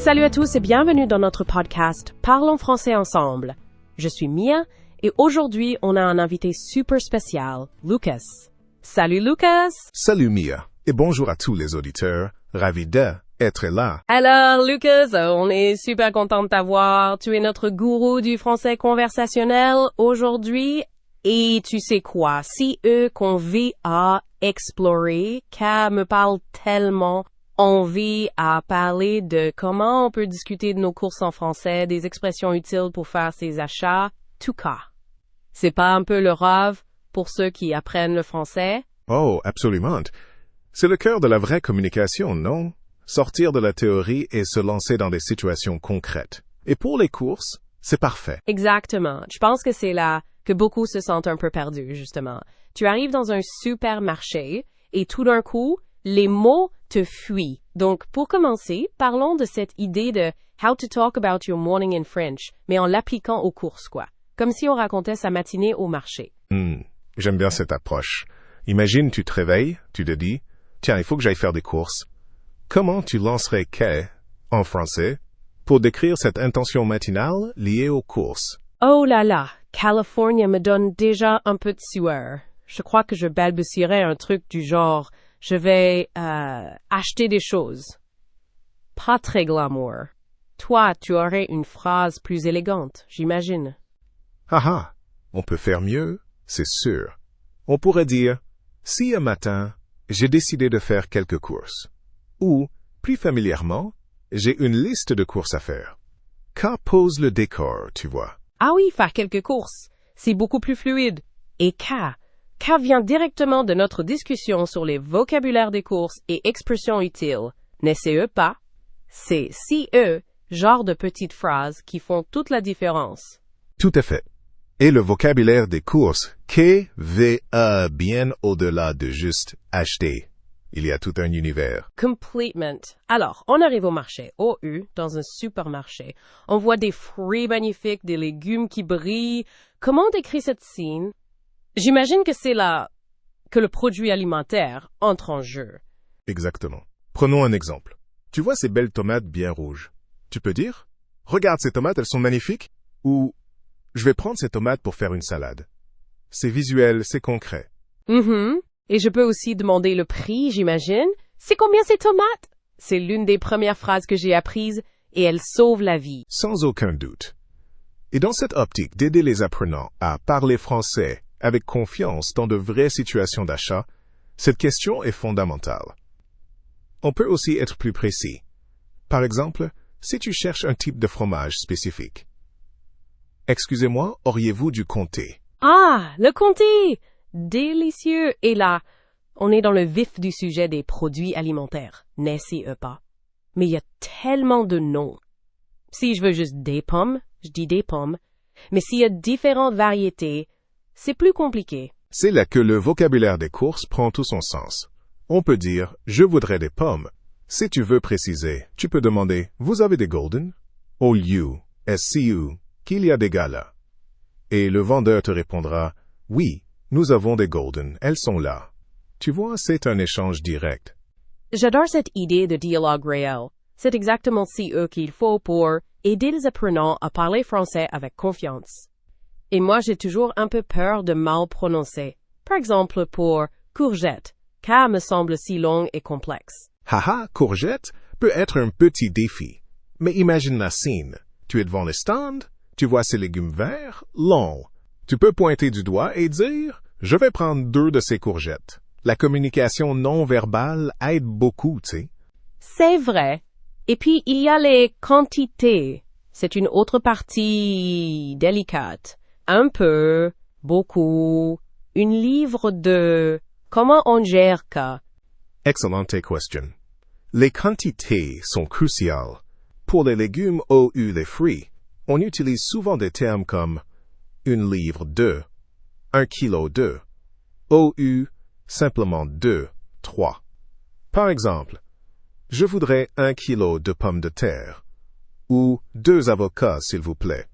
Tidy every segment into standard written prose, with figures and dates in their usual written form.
Salut à tous et bienvenue dans notre podcast Parlons français ensemble. Je suis Mia et aujourd'hui on a un invité super spécial, Lucas. Salut Lucas! Salut Mia et bonjour à tous les auditeurs, ravi d'être là. Alors Lucas, on est super content de t'avoir. Tu es notre gourou du français conversationnel aujourd'hui et tu sais quoi, si qu'on vit à explorer, car me parle tellement envie à parler de comment on peut discuter de nos courses en français, des expressions utiles pour faire ses achats, tout cas. C'est pas un peu le rêve pour ceux qui apprennent le français? Oh, absolument. C'est le cœur de la vraie communication, non? Sortir de la théorie et se lancer dans des situations concrètes. Et pour les courses, c'est parfait. Exactement. Je pense que c'est là que beaucoup se sentent un peu perdus, justement. Tu arrives dans un supermarché et tout d'un coup, les mots te fuient. Donc, pour commencer, parlons de cette idée de how to talk about your morning in French, mais en l'appliquant aux courses, quoi. Comme si on racontait sa matinée au marché. J'aime bien cette approche. Imagine, tu te réveilles, tu te dis, tiens, il faut que j'aille faire des courses. Comment tu lancerais qu'est, en français, pour décrire cette intention matinale liée aux courses? Oh là là, California me donne déjà un peu de sueur. Je crois que je balbutierais un truc du genre « Je vais acheter des choses ». Pas très glamour. Toi, tu aurais une phrase plus élégante, j'imagine. Ah, on peut faire mieux, c'est sûr. On pourrait dire « Si un matin, j'ai décidé de faire quelques courses » ou, plus familièrement, « J'ai une liste de courses à faire ». Qu'à pose le décor, tu vois. Ah oui, faire quelques courses. C'est beaucoup plus fluide. Et K vient directement de notre discussion sur les vocabulaires des courses et expressions utiles. N'essayez pas. C'est CE, genre de petites phrases qui font toute la différence. Tout à fait. Et le vocabulaire des courses, va bien au-delà de juste acheter. Il y a tout un univers. Completement. Alors, on arrive au marché, OU, dans un supermarché. On voit des fruits magnifiques, des légumes qui brillent. Comment on décrit cette scène? J'imagine que c'est là que le produit alimentaire entre en jeu. Exactement. Prenons un exemple. Tu vois ces belles tomates bien rouges. Tu peux dire, regarde ces tomates, elles sont magnifiques, ou je vais prendre ces tomates pour faire une salade. C'est visuel, c'est concret. Et je peux aussi demander le prix, j'imagine. C'est combien ces tomates? C'est l'une des premières phrases que j'ai apprises et elle sauve la vie. Sans aucun doute. Et dans cette optique d'aider les apprenants à parler français avec confiance dans de vraies situations d'achat, cette question est fondamentale. On peut aussi être plus précis. Par exemple, si tu cherches un type de fromage spécifique. Excusez-moi, auriez-vous du comté? Ah, le comté! Délicieux! Et là, on est dans le vif du sujet des produits alimentaires. N'essayez pas. Mais il y a tellement de noms. Si je veux juste des pommes, je dis des pommes. Mais s'il y a différentes variétés, c'est plus compliqué. C'est là que le vocabulaire des courses prend tout son sens. On peut dire « je voudrais des pommes ». Si tu veux préciser, tu peux demander « vous avez des golden » au lieu, SCU, qu'il y a des gars là. Et le vendeur te répondra « oui, nous avons des golden, elles sont là ». Tu vois, c'est un échange direct. J'adore cette idée de dialogue réel. C'est exactement ce qu'il faut pour aider les apprenants à parler français avec confiance. Et moi, j'ai toujours un peu peur de mal prononcer. Par exemple, pour courgette, car me semble si long et complexe. Haha, courgette peut être un petit défi. Mais imagine la scène. Tu es devant le stand, tu vois ces légumes verts, longs. Tu peux pointer du doigt et dire « je vais prendre 2 de ces courgettes ». La communication non verbale aide beaucoup, tu sais. C'est vrai. Et puis, il y a les quantités. C'est une autre partie délicate. Un peu, beaucoup, une livre de... Comment on gère ça? Excellente question. Les quantités sont cruciales. Pour les légumes ou les fruits, on utilise souvent des termes comme une livre de, 1 kilo de, ou simplement 2, 3. Par exemple, je voudrais 1 kilo de pommes de terre, ou 2 avocats, s'il vous plaît.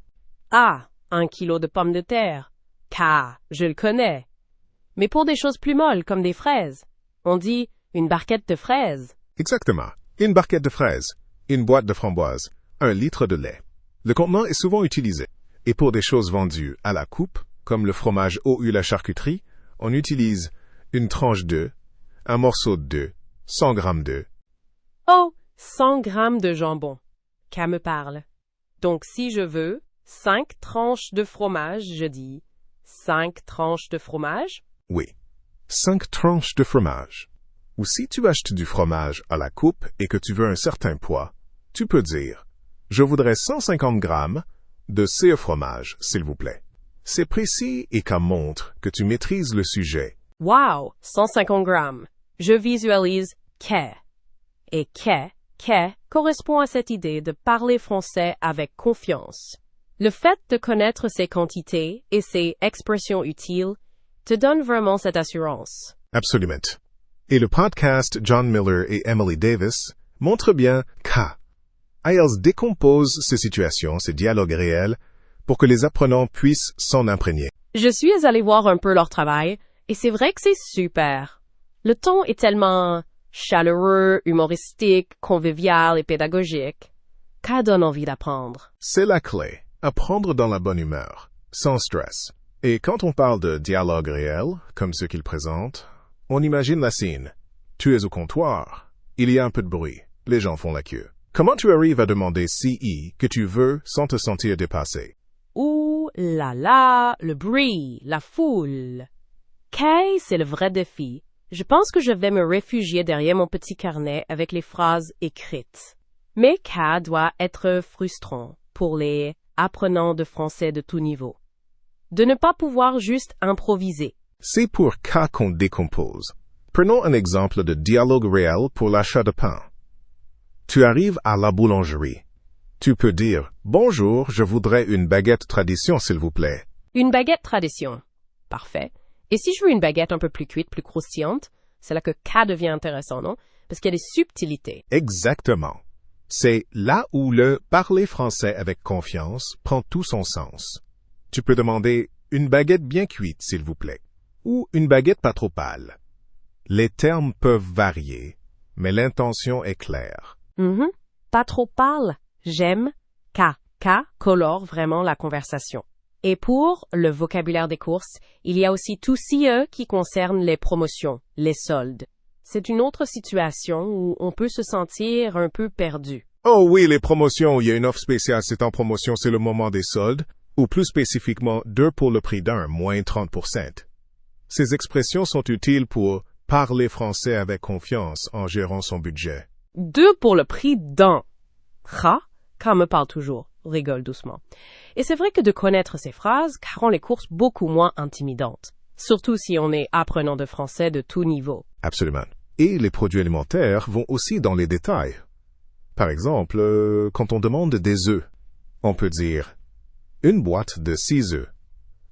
Ah, 1 kilo de pommes de terre. Car, je le connais. Mais pour des choses plus molles, comme des fraises, on dit une barquette de fraises. Exactement, une barquette de fraises. une boîte de framboises, 1 litre de lait. Le contenant est souvent utilisé. Et pour des choses vendues à la coupe, comme le fromage OU la charcuterie, on utilise une tranche d'œuf, un morceau d'œuf, 100 grammes d'œuf. Oh, 100 grammes de jambon. Qu'elle me parle. Donc, si je veux 5 tranches de fromage, je dis 5 tranches de fromage. Oui, 5 tranches de fromage. Ou si tu achètes du fromage à la coupe et que tu veux un certain poids, tu peux dire « Je voudrais 150 grammes de ce fromage, s'il vous plaît. » C'est précis et ça montre que tu maîtrises le sujet. Wow, 150 grammes. Je visualise « que ». Et « que » correspond à cette idée de parler français avec confiance. Le fait de connaître ces quantités et ces expressions utiles te donne vraiment cette assurance. Absolument. Et le podcast John Miller et Emily Davis montre bien qu'IELTS décompose ces situations, ces dialogues réels, pour que les apprenants puissent s'en imprégner. Je suis allée voir un peu leur travail, et c'est vrai que c'est super. Le ton est tellement chaleureux, humoristique, convivial et pédagogique, qu'elle donne envie d'apprendre. C'est la clé, apprendre dans la bonne humeur, sans stress. Et quand on parle de dialogue réel, comme ceux qu'ils présentent, on imagine la scène. Tu es au comptoir, il y a un peu de bruit, les gens font la queue. Comment tu arrives à demander CI que tu veux sans te sentir dépassé? Ouh là là, le bruit, la foule. Qu'est-ce c'est le vrai défi? Je pense que je vais me réfugier derrière mon petit carnet avec les phrases écrites. Mais K doit être frustrant pour les apprenants de français de tout niveau. De ne pas pouvoir juste improviser. C'est pour K qu'on décompose. Prenons un exemple de dialogue réel pour l'achat de pain. Tu arrives à la boulangerie. Tu peux dire « Bonjour, je voudrais une baguette tradition, s'il vous plaît. » Une baguette tradition. Parfait. Et si je veux une baguette un peu plus cuite, plus croustillante, c'est là que K devient intéressant, non? Parce qu'il y a des subtilités. Exactement. C'est là où le parler français avec confiance prend tout son sens. Tu peux demander « Une baguette bien cuite, s'il vous plaît. » ou « Une baguette pas trop pâle. » Les termes peuvent varier, mais l'intention est claire. Pas trop pâle. J'aime K. K colore vraiment la conversation. Et pour le vocabulaire des courses, il y a aussi tout CE qui concerne les promotions, les soldes. C'est une autre situation où on peut se sentir un peu perdu. Oh oui, les promotions, il y a une offre spéciale, c'est en promotion, c'est le moment des soldes, ou plus spécifiquement 2 pour le prix d'un, moins 30%. Ces expressions sont utiles pour parler français avec confiance en gérant son budget. 2 pour le prix d'un. K me parle toujours, rigole doucement. Et c'est vrai que de connaître ces phrases rend les courses beaucoup moins intimidantes, surtout si on est apprenant de français de tout niveau. Absolument. Et les produits alimentaires vont aussi dans les détails. Par exemple, quand on demande des œufs, on peut dire une boîte de 6 œufs,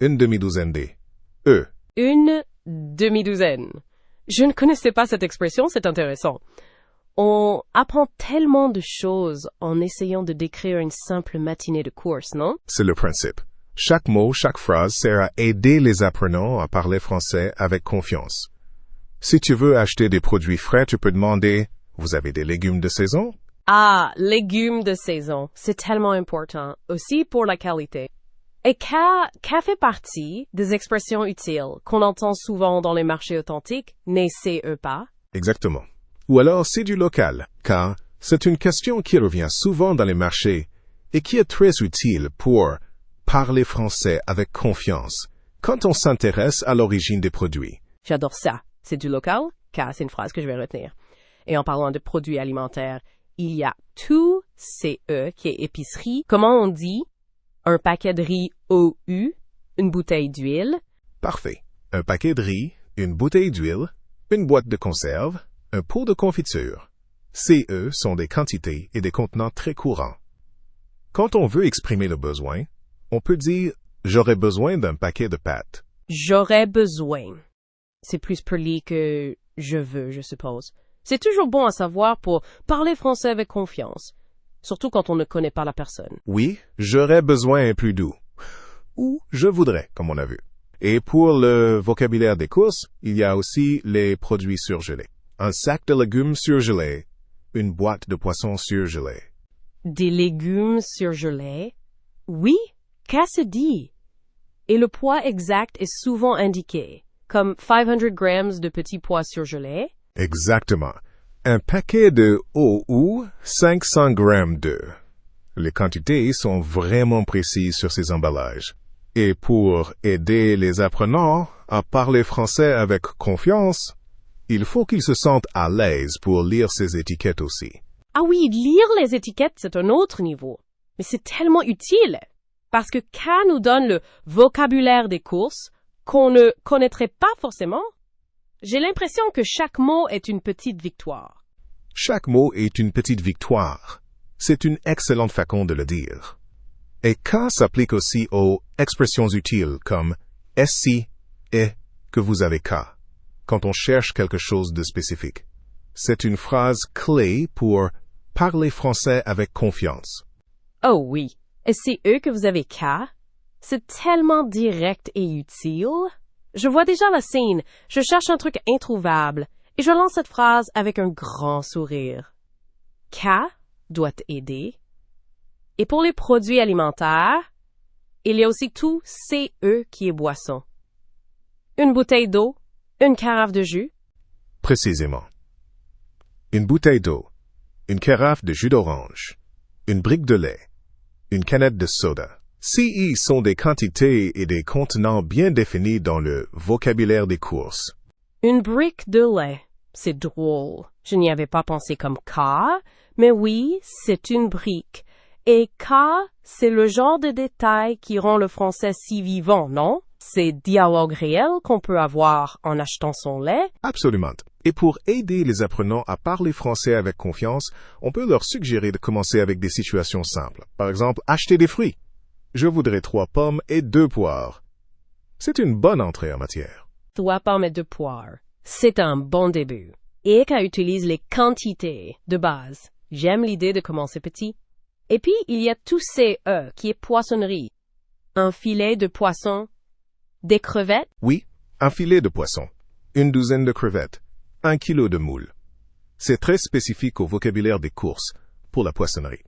une demi-douzaine d'œufs. Une demi-douzaine. Je ne connaissais pas cette expression, c'est intéressant. On apprend tellement de choses en essayant de décrire une simple matinée de course, non? C'est le principe. Chaque mot, chaque phrase sert à aider les apprenants à parler français avec confiance. Si tu veux acheter des produits frais, tu peux demander « Vous avez des légumes de saison? » Ah, légumes de saison. C'est tellement important, aussi pour la qualité. Et K fait partie des expressions utiles qu'on entend souvent dans les marchés authentiques, mais CE pas. Exactement. Ou alors c'est du local, car c'est une question qui revient souvent dans les marchés et qui est très utile pour parler français avec confiance quand on s'intéresse à l'origine des produits. J'adore ça. C'est du local, car c'est une phrase que je vais retenir. Et en parlant de produits alimentaires, il y a tout CE qui est épicerie. Comment on dit? Un paquet de riz OU, une bouteille d'huile. Parfait. Un paquet de riz, une bouteille d'huile, une boîte de conserve, un pot de confiture. CE sont des quantités et des contenants très courants. Quand on veut exprimer le besoin, on peut dire « J'aurais besoin d'un paquet de pâtes ». J'aurais besoin. C'est plus poli que « je veux », je suppose. C'est toujours bon à savoir pour parler français avec confiance, surtout quand on ne connaît pas la personne. Oui, j'aurais besoin est plus doux. Ou je voudrais, comme on a vu. Et pour le vocabulaire des courses, il y a aussi les produits surgelés. Un sac de légumes surgelés, une boîte de poissons surgelés. Des légumes surgelés? Oui, K se dit. Et le poids exact est souvent indiqué, comme 500 grammes de petits pois surgelés. Exactement. Un paquet de ou 500 grammes d'œufs. Les quantités sont vraiment précises sur ces emballages. Et pour aider les apprenants à parler français avec confiance, il faut qu'ils se sentent à l'aise pour lire ces étiquettes aussi. Ah oui, lire les étiquettes, c'est un autre niveau. Mais c'est tellement utile, parce que K nous donne le vocabulaire des courses qu'on ne connaîtrait pas forcément. J'ai l'impression que chaque mot est une petite victoire. Chaque mot est une petite victoire. C'est une excellente façon de le dire. Et K s'applique aussi aux expressions utiles comme « si » et « que vous avez K » quand on cherche quelque chose de spécifique. C'est une phrase clé pour parler français avec confiance. Oh oui, et c'est eux que vous avez K? C'est tellement direct et utile. Je vois déjà la scène, je cherche un truc introuvable, et je lance cette phrase avec un grand sourire. K doit aider. Et pour les produits alimentaires, il y a aussi tout CE qui est boisson. Une bouteille d'eau, une carafe de jus. Précisément. Une bouteille d'eau, une carafe de jus d'orange, une brique de lait, une canette de soda. CI sont des quantités et des contenants bien définis dans le vocabulaire des courses. Une brique de lait. C'est drôle. Je n'y avais pas pensé comme K, mais oui, c'est une brique. Et K, c'est le genre de détail qui rend le français si vivant, non? C'est dialogue réel qu'on peut avoir en achetant son lait. Absolument. Et pour aider les apprenants à parler français avec confiance, on peut leur suggérer de commencer avec des situations simples. Par exemple, acheter des fruits. Je voudrais 3 pommes et 2 poires. C'est une bonne entrée en matière. 3 pommes et 2 poires. C'est un bon début. Et K utilise les quantités de base. J'aime l'idée de commencer petit. Et puis, il y a tout CE qui est poissonnerie. Un filet de poisson, des crevettes. Oui, un filet de poisson, une douzaine de crevettes, 1 kilo de moules. C'est très spécifique au vocabulaire des courses pour la poissonnerie.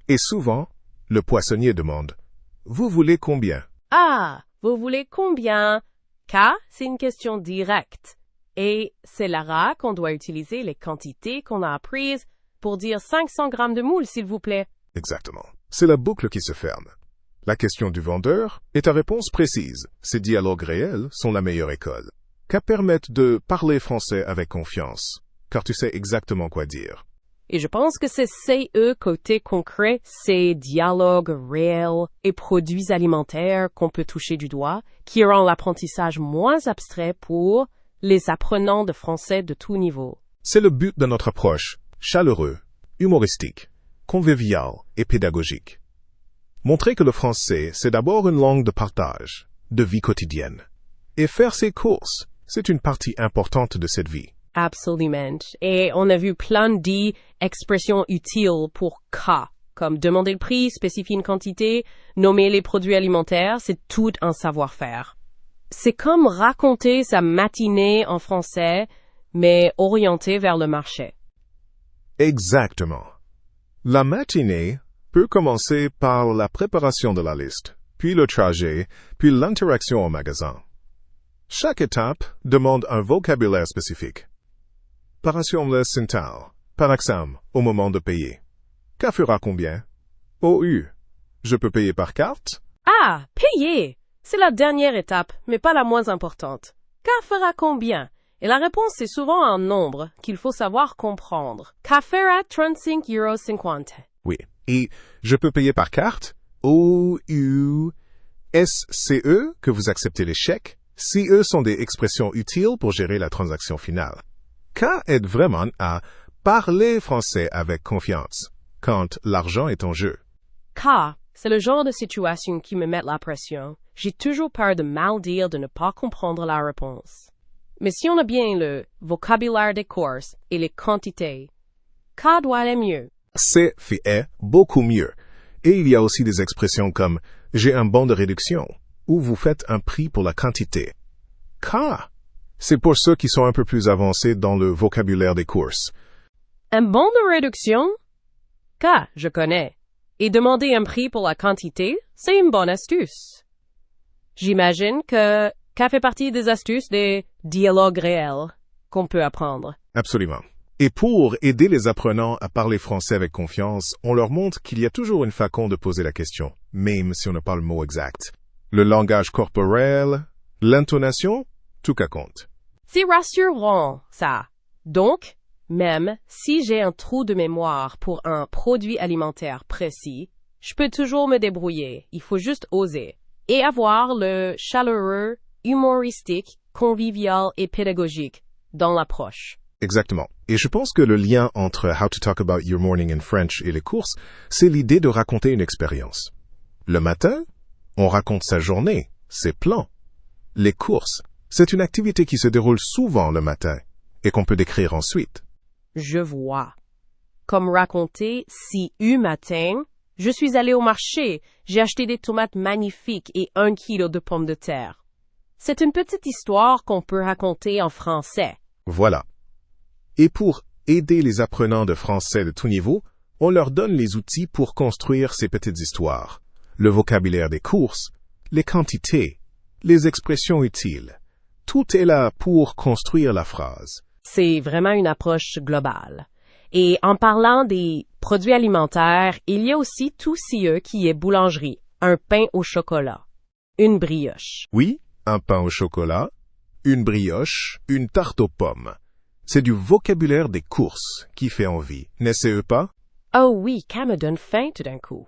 Et souvent, le poissonnier demande « Vous voulez combien ?» Ah, vous voulez combien? K, c'est une question directe. Et c'est là qu'on doit utiliser les quantités qu'on a apprises pour dire 500 grammes de moules, s'il vous plaît. Exactement. C'est la boucle qui se ferme. La question du vendeur est ta réponse précise. Ces dialogues réels sont la meilleure école. Qu'à permettre de parler français avec confiance, car tu sais exactement quoi dire. Et je pense que c'est CE côté concret, ces dialogues réels et produits alimentaires qu'on peut toucher du doigt, qui rend l'apprentissage moins abstrait pour les apprenants de français de tout niveau. C'est le but de notre approche, chaleureux, humoristique, convivial et pédagogique. Montrer que le français, c'est d'abord une langue de partage, de vie quotidienne. Et faire ses courses, c'est une partie importante de cette vie. Absolument. Et on a vu plein d'expressions utiles pour K, comme demander le prix, spécifier une quantité, nommer les produits alimentaires, c'est tout un savoir-faire. C'est comme raconter sa matinée en français, mais orienté vers le marché. Exactement. La matinée peut commencer par la préparation de la liste, puis le trajet, puis l'interaction au magasin. Chaque étape demande un vocabulaire spécifique. Paration centrale, par exemple, au moment de payer. K fera combien? OU. Je peux payer par carte? Ah, payer! C'est la dernière étape, mais pas la moins importante. K fera combien? Et la réponse est souvent un nombre qu'il faut savoir comprendre. K fera 35,50 €. Oui. Et je peux payer par carte? OU. SCE, que vous acceptez les chèques. CE sont des expressions utiles pour gérer la transaction finale. K aide vraiment à parler français avec confiance quand l'argent est en jeu. K, c'est le genre de situation qui me met la pression. J'ai toujours peur de mal dire, de ne pas comprendre la réponse. Mais si on a bien le vocabulaire des courses et les quantités, K doit aller mieux. C fait beaucoup mieux. Et il y a aussi des expressions comme « j'ai un bon de réduction » ou « vous faites un prix pour la quantité ». K, c'est pour ceux qui sont un peu plus avancés dans le vocabulaire des courses. Un bon de réduction? K, je connais. Et demander un prix pour la quantité, c'est une bonne astuce. J'imagine que K fait partie des astuces des dialogues réels qu'on peut apprendre. Absolument. Et pour aider les apprenants à parler français avec confiance, on leur montre qu'il y a toujours une façon de poser la question, même si on n'a pas le mot exact. Le langage corporel, l'intonation, tout cas compte. C'est rassurant, ça. Donc, même si j'ai un trou de mémoire pour un produit alimentaire précis, je peux toujours me débrouiller. Il faut juste oser. Et avoir le chaleureux, humoristique, convivial et pédagogique dans l'approche. Exactement. Et je pense que le lien entre How to Talk About Your Morning in French et les courses, c'est l'idée de raconter une expérience. Le matin, on raconte sa journée, ses plans. Les courses, c'est une activité qui se déroule souvent le matin et qu'on peut décrire ensuite. Je vois. Comme raconter si matin, je suis allé au marché, j'ai acheté des tomates magnifiques et 1 kilo de pommes de terre. C'est une petite histoire qu'on peut raconter en français. Voilà. Et pour aider les apprenants de français de tout niveau, on leur donne les outils pour construire ces petites histoires. Le vocabulaire des courses, les quantités, les expressions utiles. Tout est là pour construire la phrase. C'est vraiment une approche globale. Et en parlant des produits alimentaires, il y a aussi tout CE qui est boulangerie, un pain au chocolat, une brioche. Oui, un pain au chocolat, une brioche, une tarte aux pommes. C'est du vocabulaire des courses qui fait envie, n'est-ce pas? Oh oui, ça me donne faim tout d'un coup.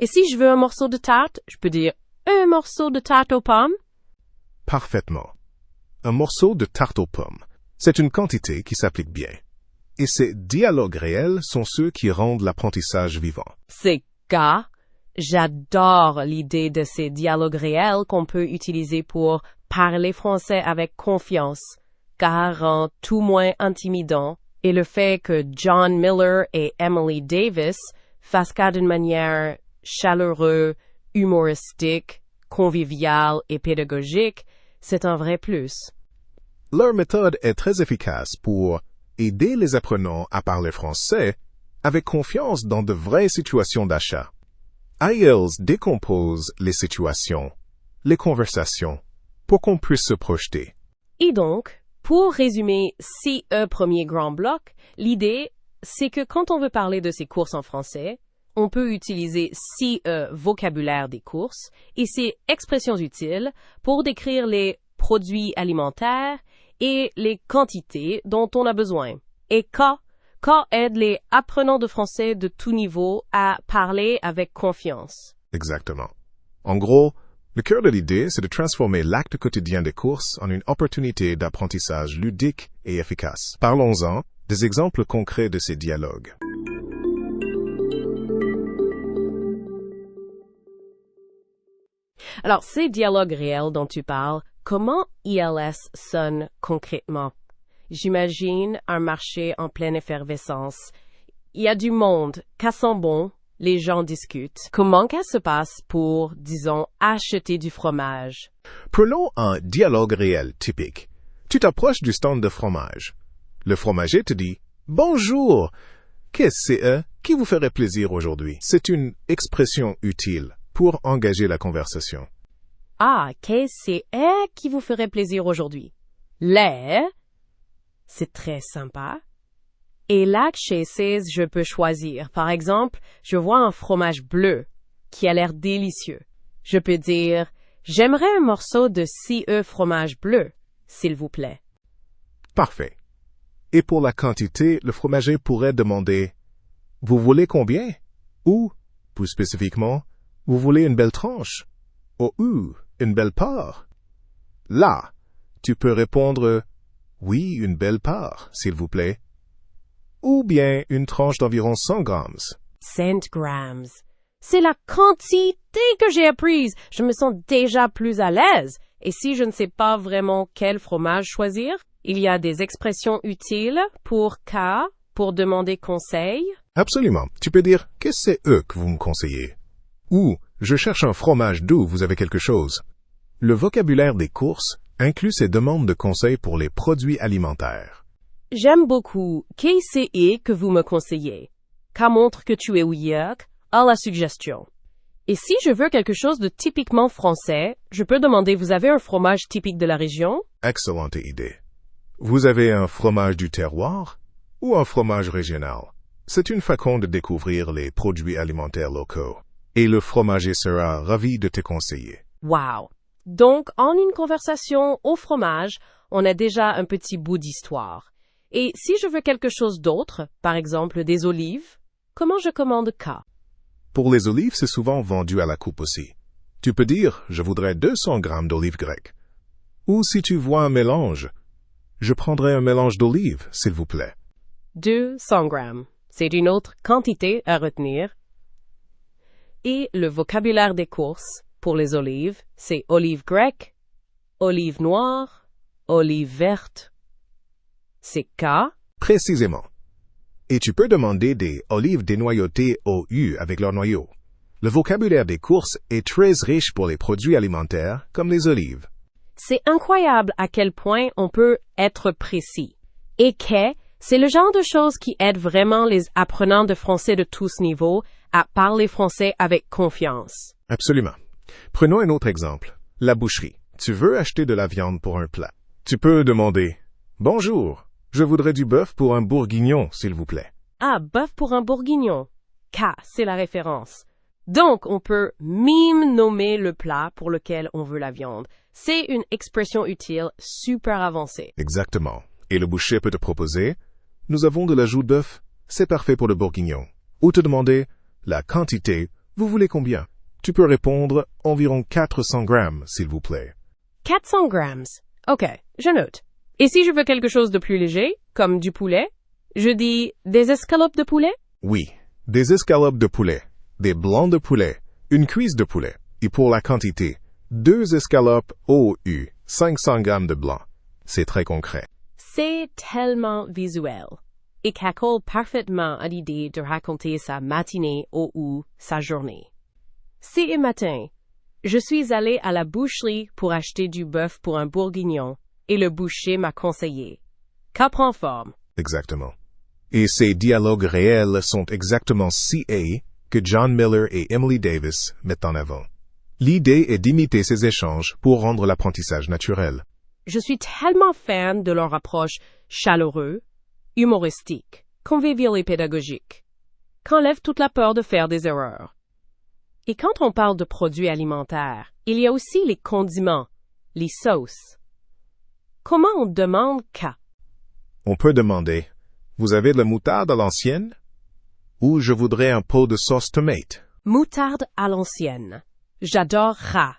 Et si je veux un morceau de tarte, je peux dire un morceau de tarte aux pommes? Parfaitement. Un morceau de tarte aux pommes. C'est une quantité qui s'applique bien. Et ces dialogues réels sont ceux qui rendent l'apprentissage vivant. C'est gars. J'adore l'idée de ces dialogues réels qu'on peut utiliser pour parler français avec confiance, car rend tout moins intimidant, et le fait que John Miller et Emily Davis fassent ça d'une manière chaleureuse, humoristique, conviviale et pédagogique, c'est un vrai plus. Leur méthode est très efficace pour aider les apprenants à parler français avec confiance dans de vraies situations d'achat. IELTS décompose les situations, les conversations, pour qu'on puisse se projeter. Et donc, pour résumer ces premiers grands blocs, l'idée, c'est que quand on veut parler de ces courses en français, on peut utiliser vocabulaire des courses et ces expressions utiles pour décrire les produits alimentaires et les quantités dont on a besoin. Et K aide les apprenants de français de tout niveau à parler avec confiance. Exactement. En gros, le cœur de l'idée, c'est de transformer l'acte quotidien des courses en une opportunité d'apprentissage ludique et efficace. Parlons-en des exemples concrets de ces dialogues. Alors, ces dialogues réels dont tu parles, comment ILS sonne concrètement? J'imagine un marché en pleine effervescence. Il y a du monde, qu'à sent bon, les gens discutent. Comment ça se passe pour, disons, acheter du fromage? Prenons un dialogue réel typique. Tu t'approches du stand de fromage. Le fromager te dit « Bonjour, qu'est-ce que c'est qui vous ferait plaisir aujourd'hui ?» C'est une expression utile pour engager la conversation. Ah, qu'est-ce que c'est qui vous ferait plaisir aujourd'hui? Lait? C'est très sympa. Et là, chez Cez, je peux choisir. Par exemple, je vois un fromage bleu qui a l'air délicieux. Je peux dire « J'aimerais un morceau de CE fromage bleu, s'il vous plaît. » Parfait. Et pour la quantité, le fromager pourrait demander « Vous voulez combien? » Ou, plus spécifiquement, « Vous voulez une belle tranche? » Ou une belle part? Là, tu peux répondre « Oui, une belle part, s'il vous plaît. » Ou bien une tranche d'environ 100 grammes. 100 grammes. C'est la quantité que j'ai apprise. Je me sens déjà plus à l'aise. Et si je ne sais pas vraiment quel fromage choisir, il y a des expressions utiles pour pour demander conseil. Absolument. Tu peux dire « Qu'est-ce que c'est eux que vous me conseillez? » Ou « Je cherche un fromage d'où vous avez quelque chose. » Le vocabulaire des courses inclut ces demandes de conseils pour les produits alimentaires. j'aime beaucoup qu'est-ce que vous me conseillez. Qu'à montre que tu es ouïac à la suggestion. Et si je veux quelque chose de typiquement français, je peux demander, vous avez un fromage typique de la région? Excellente idée. Vous avez un fromage du terroir ou un fromage régional? C'est une façon de découvrir les produits alimentaires locaux. Et le fromager sera ravi de te conseiller. Wow! Donc, en une conversation au fromage, on a déjà un petit bout d'histoire. Et si je veux quelque chose d'autre, par exemple des olives, comment je commande K? Pour les olives, c'est souvent vendu à la coupe aussi. Tu peux dire, je voudrais 200 grammes d'olives grecques. Ou si tu vois un mélange, je prendrai un mélange d'olives, s'il vous plaît. 200 grammes. C'est une autre quantité à retenir. Et le vocabulaire des courses pour les olives, c'est olives grecques, olives noires, olives vertes. C'est K. Précisément. Et tu peux demander des olives dénoyautées au U avec leur noyau. Le vocabulaire des courses est très riche pour les produits alimentaires, comme les olives. C'est incroyable à quel point on peut être précis. Et que c'est le genre de choses qui aide vraiment les apprenants de français de tous niveaux à parler français avec confiance. Absolument. Prenons un autre exemple. La boucherie. Tu veux acheter de la viande pour un plat. Tu peux demander « Bonjour, je voudrais du bœuf pour un bourguignon, s'il vous plaît. » Ah, bœuf pour un bourguignon. K, c'est la référence. Donc, on peut même nommer le plat pour lequel on veut la viande. C'est une expression utile super avancée. Exactement. Et le boucher peut te proposer « Nous avons de la joue d'œuf, c'est parfait pour le bourguignon. » Ou te demander « La quantité, vous voulez combien? » Tu peux répondre « Environ 400 grammes, s'il vous plaît. » 400 grammes. OK, je note. Et si je veux quelque chose de plus léger, comme du poulet, je dis des escalopes de poulet? Oui, des escalopes de poulet, des blancs de poulet, une cuisse de poulet. Et pour la quantité, 2 escalopes OU, 500 grammes de blanc. C'est très concret. C'est tellement visuel. Et ça colle parfaitement à l'idée de raconter sa matinée ou sa journée. C'est un matin. Je suis allé à la boucherie pour acheter du bœuf pour un bourguignon et le boucher m'a conseillé. Qu'à prend forme. Exactement. Et ces dialogues réels sont exactement CA que John Miller et Emily Davis mettent en avant. L'idée est d'imiter ces échanges pour rendre l'apprentissage naturel. Je suis tellement fan de leur approche chaleureuse, humoristique, conviviale et pédagogique, qu'enlève toute la peur de faire des erreurs. Et quand on parle de produits alimentaires, il y a aussi les condiments, les sauces. Comment on demande qu'à? On peut demander « Vous avez de la moutarde à l'ancienne? » Ou « Je voudrais un pot de sauce tomate. » Moutarde à l'ancienne. J'adore ça.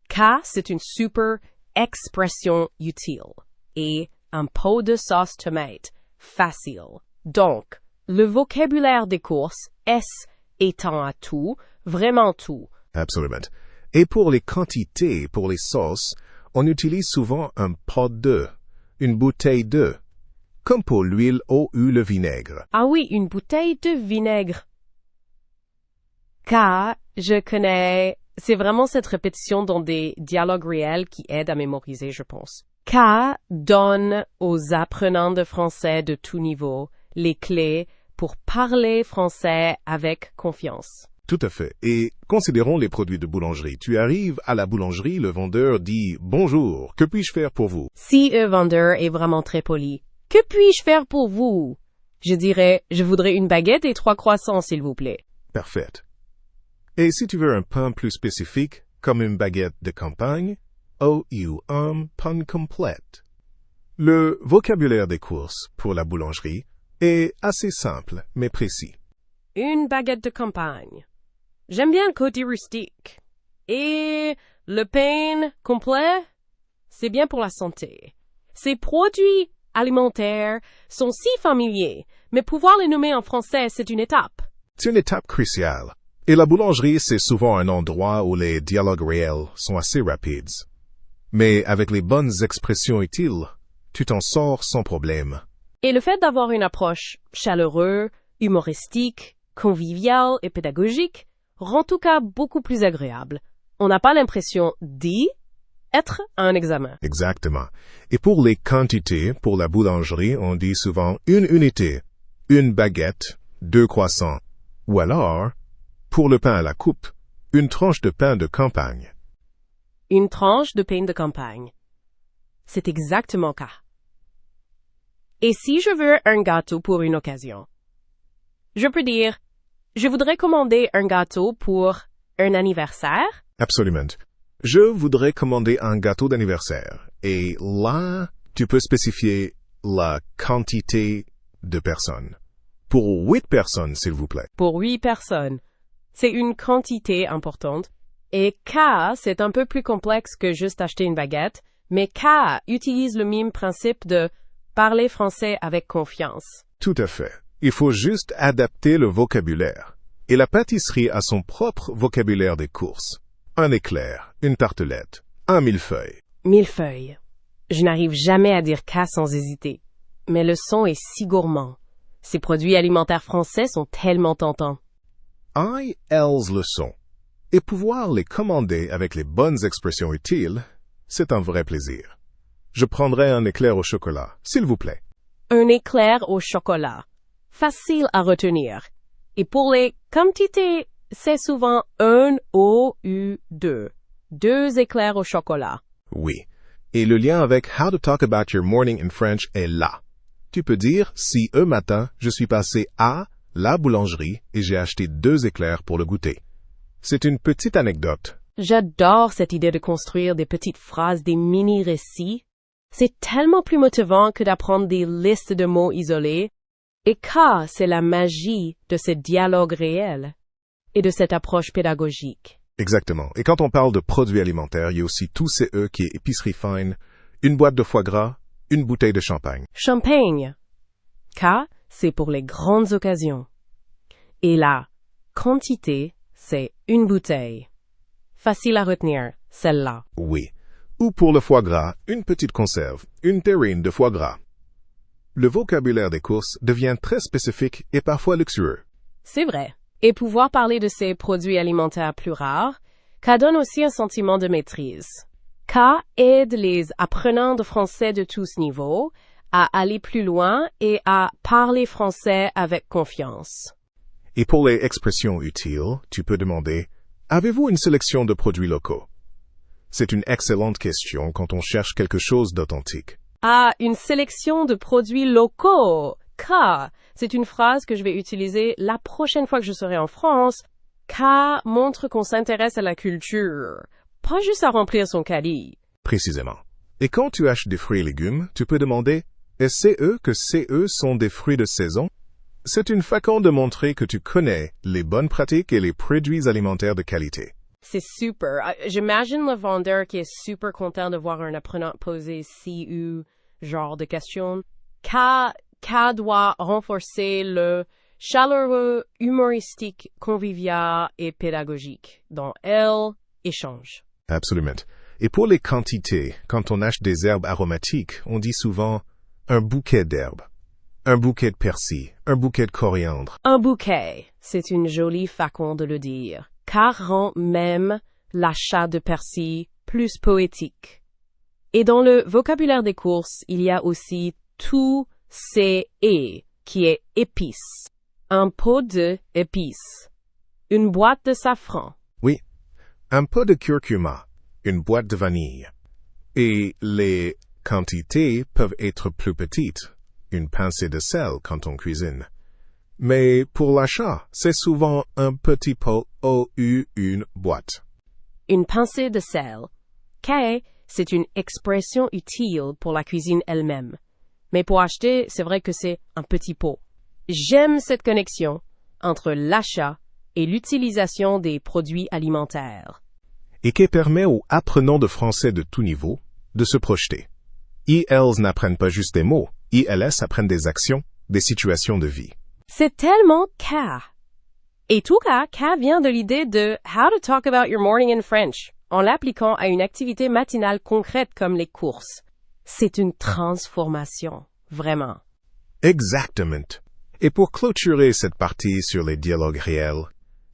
Ka, c'est une super expression utile. Et un pot de sauce tomate. Facile. Donc, le vocabulaire des courses, S étant à tout, vraiment tout. Absolument. Et pour les quantités, pour les sauces, on utilise souvent un pot de, une bouteille de, comme pour l'huile ou le vinaigre. Ah oui, une bouteille de vinaigre. Car, je connais, c'est vraiment cette répétition dans des dialogues réels qui aident à mémoriser, je pense. Car donne aux apprenants de français de tout niveau les clés pour parler français avec confiance. Tout à fait. Et considérons les produits de boulangerie. Tu arrives à la boulangerie, le vendeur dit « Bonjour, que puis-je faire pour vous? » Si un vendeur est vraiment très poli, « Que puis-je faire pour vous? » Je dirais « Je voudrais une baguette et 3 croissants, s'il vous plaît. » Parfait. Et si tu veux un pain plus spécifique, comme une baguette de campagne, un pain complète. Le vocabulaire des courses pour la boulangerie est assez simple, mais précis. Une baguette de campagne. J'aime bien le côté rustique. Et le pain complet, c'est bien pour la santé. Ces produits alimentaires sont si familiers, mais pouvoir les nommer en français, c'est une étape. C'est une étape cruciale. Et la boulangerie, c'est souvent un endroit où les dialogues réels sont assez rapides. Mais avec les bonnes expressions utiles, tu t'en sors sans problème. Et le fait d'avoir une approche chaleureuse, humoristique, conviviale et pédagogique rend tout cas beaucoup plus agréable. On n'a pas l'impression d'y être à un examen. Exactement. Et pour les quantités, pour la boulangerie, on dit souvent une unité, une baguette, 2 croissants. Ou alors, pour le pain à la coupe, une tranche de pain de campagne. Une tranche de pain de campagne. C'est exactement ça. Et si je veux un gâteau pour une occasion? Je peux dire, je voudrais commander un gâteau pour un anniversaire. Absolument. Je voudrais commander un gâteau d'anniversaire. Et là, tu peux spécifier la quantité de personnes. Pour 8 personnes, s'il vous plaît. Pour 8 personnes. C'est une quantité importante. Et K, c'est un peu plus complexe que juste acheter une baguette, mais K utilise le même principe de parler français avec confiance. Tout à fait. Il faut juste adapter le vocabulaire. Et la pâtisserie a son propre vocabulaire des courses. Un éclair, une tartelette, un millefeuille. Millefeuille. Je n'arrive jamais à dire K sans hésiter. Mais le son est si gourmand. Ces produits alimentaires français sont tellement tentants. IELTS le sont. Et pouvoir les commander avec les bonnes expressions utiles, c'est un vrai plaisir. Je prendrai un éclair au chocolat, s'il vous plaît. Un éclair au chocolat. Facile à retenir. Et pour les quantités, c'est souvent un OU2. 2 éclairs au chocolat. Oui. Et le lien avec How to Talk About Your Morning in French est là. Tu peux dire si matin, je suis passé à la boulangerie et j'ai acheté 2 éclairs pour le goûter. C'est une petite anecdote. J'adore cette idée de construire des petites phrases, des mini-récits. C'est tellement plus motivant que d'apprendre des listes de mots isolés. Et K, c'est la magie de ce dialogue réel et de cette approche pédagogique. Exactement. Et quand on parle de produits alimentaires, il y a aussi tout CE qui est épicerie fine, une boîte de foie gras, une bouteille de champagne. Champagne. K, c'est pour les grandes occasions. Et la quantité, c'est une bouteille. Facile à retenir, celle-là. Oui. Ou pour le foie gras, une petite conserve, une terrine de foie gras. Le vocabulaire des courses devient très spécifique et parfois luxueux. C'est vrai. Et pouvoir parler de ces produits alimentaires plus rares, K donne aussi un sentiment de maîtrise. K aide les apprenants de français de tous niveaux à aller plus loin et à parler français avec confiance. Et pour les expressions utiles, tu peux demander « Avez-vous une sélection de produits locaux ?» C'est une excellente question quand on cherche quelque chose d'authentique. Ah, une sélection de produits locaux. K, c'est une phrase que je vais utiliser la prochaine fois que je serai en France. K montre qu'on s'intéresse à la culture, pas juste à remplir son caddie. Précisément. Et quand tu achètes des fruits et légumes, tu peux demander « Est-ce que CE sont des fruits de saison ?» C'est une façon de montrer que tu connais les bonnes pratiques et les produits alimentaires de qualité. C'est super. J'imagine le vendeur qui est super content de voir un apprenant poser CU genre de questions. K doit renforcer le chaleureux, humoristique, convivial et pédagogique dont L échange. Absolument. Et pour les quantités, quand on achète des herbes aromatiques, on dit souvent un bouquet d'herbes, un bouquet de persil, un bouquet de coriandre. Un bouquet, c'est une jolie façon de le dire, car rend même l'achat de persil plus poétique. Et dans le vocabulaire des courses, il y a aussi tout c'est qui est épice. Un pot de épices. Une boîte de safran. Oui, un pot de curcuma, une boîte de vanille. Et les quantités peuvent être plus petites, une pincée de sel quand on cuisine. Mais pour l'achat, c'est souvent un petit pot ou une boîte. Une pincée de sel. K, c'est une expression utile pour la cuisine elle-même. Mais pour acheter, c'est vrai que c'est un petit pot. J'aime cette connexion entre l'achat et l'utilisation des produits alimentaires. Et qui permet aux apprenants de français de tout niveau de se projeter. IELTS n'apprennent pas juste des mots, ILS apprennent des actions, des situations de vie. C'est tellement K. Et tout cas, K vient de l'idée de How to Talk About Your Morning in French, en l'appliquant à une activité matinale concrète comme les courses. C'est une transformation, vraiment. Exactement. Et pour clôturer cette partie sur les dialogues réels,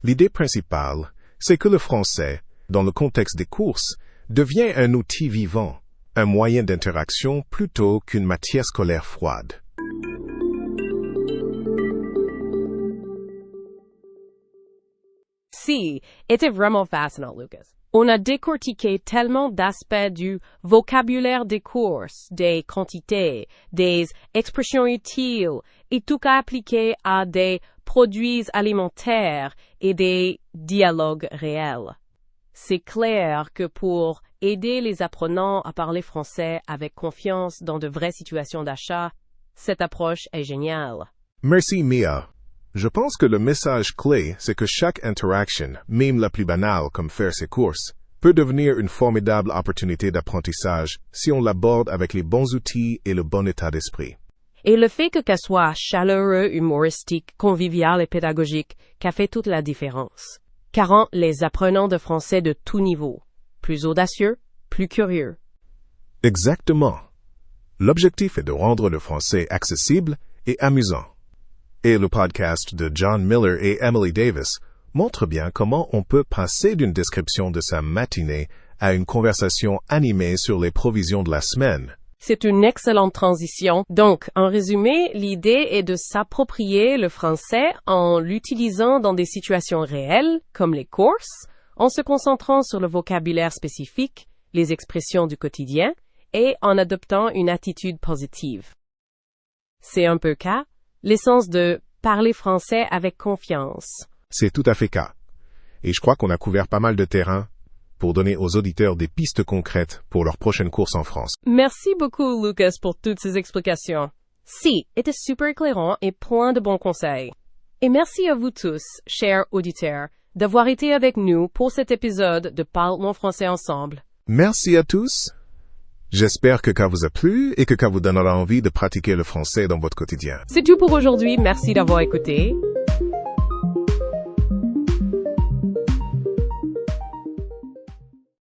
l'idée principale, c'est que le français, dans le contexte des courses, devient un outil vivant, un moyen d'interaction plutôt qu'une matière scolaire froide. Si, était vraiment fascinant, Lucas. On a décortiqué tellement d'aspects du vocabulaire des courses, des quantités, des expressions utiles, et tout cas appliqué à des produits alimentaires et des dialogues réels. C'est clair que pour aider les apprenants à parler français avec confiance dans de vraies situations d'achat, cette approche est géniale. Merci, Mia. Je pense que le message clé, c'est que chaque interaction, même la plus banale comme faire ses courses, peut devenir une formidable opportunité d'apprentissage si on l'aborde avec les bons outils et le bon état d'esprit. Et le fait qu'elle soit chaleureux, humoristique, convivial et pédagogique, qu'a fait toute la différence. Car rend les apprenants de français de tout niveau, plus audacieux, plus curieux. Exactement. L'objectif est de rendre le français accessible et amusant. Et le podcast de John Miller et Emily Davis montre bien comment on peut passer d'une description de sa matinée à une conversation animée sur les provisions de la semaine. C'est une excellente transition. Donc, en résumé, l'idée est de s'approprier le français en l'utilisant dans des situations réelles, comme les courses, en se concentrant sur le vocabulaire spécifique, les expressions du quotidien, et en adoptant une attitude positive. C'est un peu cas, l'essence de parler français avec confiance. C'est tout à fait cas. Et je crois qu'on a couvert pas mal de terrain pour donner aux auditeurs des pistes concrètes pour leur prochaine course en France. Merci beaucoup, Lucas, pour toutes ces explications. Si, était super éclairant et plein de bons conseils. Et merci à vous tous, chers auditeurs, d'avoir été avec nous pour cet épisode de Parlons français ensemble. Merci à tous. J'espère que ça vous a plu et que ça vous donnera envie de pratiquer le français dans votre quotidien. C'est tout pour aujourd'hui. Merci d'avoir écouté.